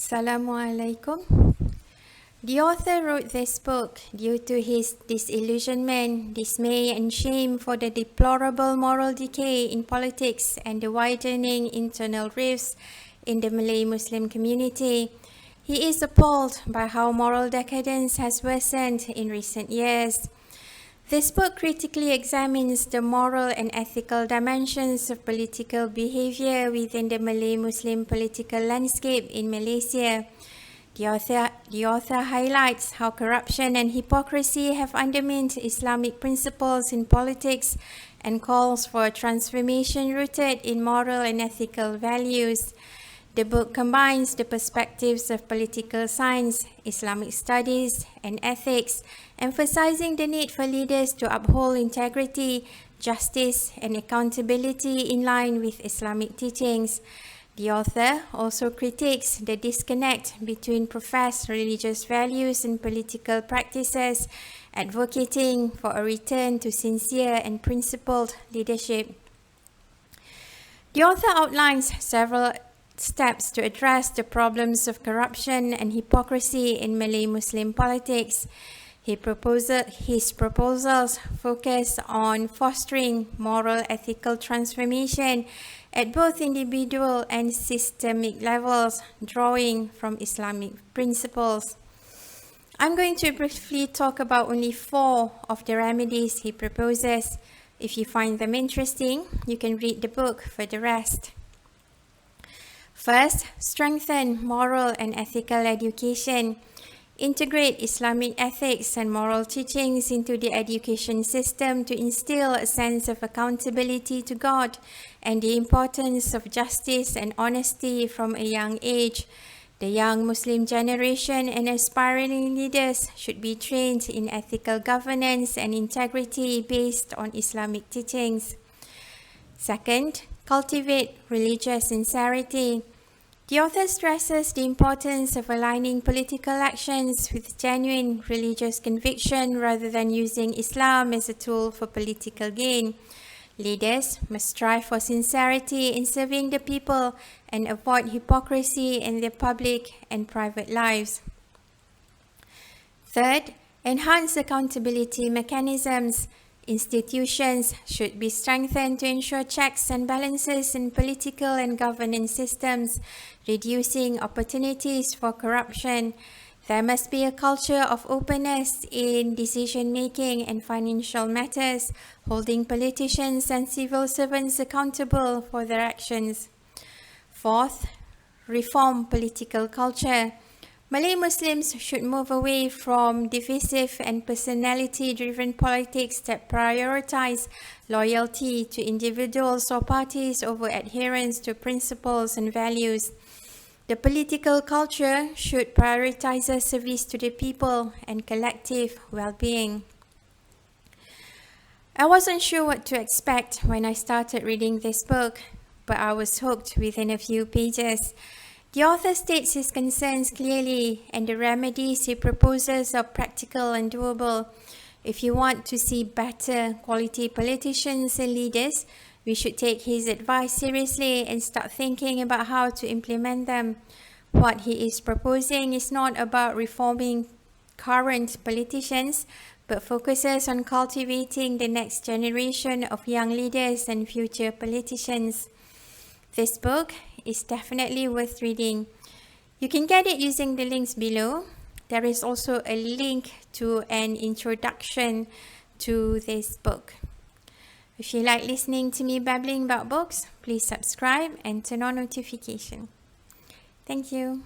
Assalamualaikum. The author wrote this book due to his disillusionment, dismay and shame for the deplorable moral decay in politics and the widening internal rifts in the Malay Muslim community. He is appalled by how moral decadence has worsened in recent years. This book critically examines the moral and ethical dimensions of political behavior within the Malay Muslim political landscape in Malaysia. The author highlights how corruption and hypocrisy have undermined Islamic principles in politics and calls for a transformation rooted in moral and ethical values. The book combines the perspectives of political science, Islamic studies, and ethics, emphasizing the need for leaders to uphold integrity, justice, and accountability in line with Islamic teachings. The author also critiques the disconnect between professed religious values and political practices, advocating for a return to sincere and principled leadership. The author outlines several steps to address the problems of corruption and hypocrisy in Malay Muslim politics. His proposals focus on fostering moral ethical transformation at both individual and systemic levels, drawing from Islamic principles. I'm going to briefly talk about only 4 of the remedies he proposes. If you find them interesting, you can read the book for the rest. First, strengthen moral and ethical education. Integrate Islamic ethics and moral teachings into the education system to instill a sense of accountability to God and the importance of justice and honesty from a young age. The young Muslim generation and aspiring leaders should be trained in ethical governance and integrity based on Islamic teachings. Second, cultivate religious sincerity. The author stresses the importance of aligning political actions with genuine religious conviction rather than using Islam as a tool for political gain. Leaders must strive for sincerity in serving the people and avoid hypocrisy in their public and private lives. Third, enhance accountability mechanisms. Institutions should be strengthened to ensure checks and balances in political and governance systems, reducing opportunities for corruption. There must be a culture of openness in decision-making and financial matters, holding politicians and civil servants accountable for their actions. Fourth, reform political culture. Malay Muslims should move away from divisive and personality-driven politics that prioritize loyalty to individuals or parties over adherence to principles and values. The political culture should prioritize service to the people and collective well-being. I wasn't sure what to expect when I started reading this book, but I was hooked within a few pages. The author states his concerns clearly, and the remedies he proposes are practical and doable. If you want to see better quality politicians and leaders, we should take his advice seriously and start thinking about how to implement them. What he is proposing is not about reforming current politicians, but focuses on cultivating the next generation of young leaders and future politicians. This book is definitely worth reading. You can get it using the links below. There is also a link to an introduction to this book. If you like listening to me babbling about books, please subscribe and turn on notification. Thank you.